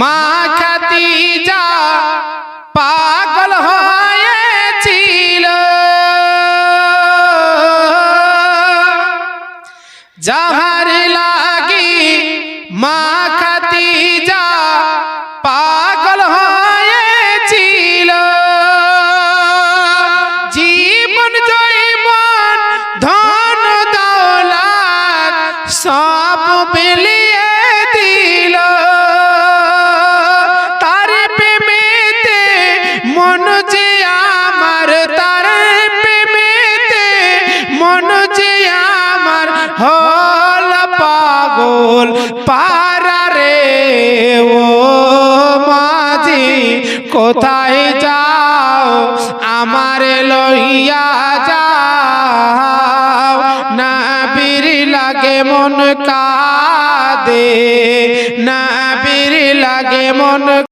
মা খাদিজা পাগল হয়েছিল যাহার লাগি মা খাদিজা পাগল হয়েছিল জীবন জৈবন ধন দৌলত সব বিলিয়ে দিল তার প্রেমেতে মন যে আমার তার প্রেমেতে মন যে আমার হল পাগল পারা রে ও মাঝি কোথায় যাও আমার লইয়া যাও নবীর লাগে মন কাঁদে নবীর লাগে মন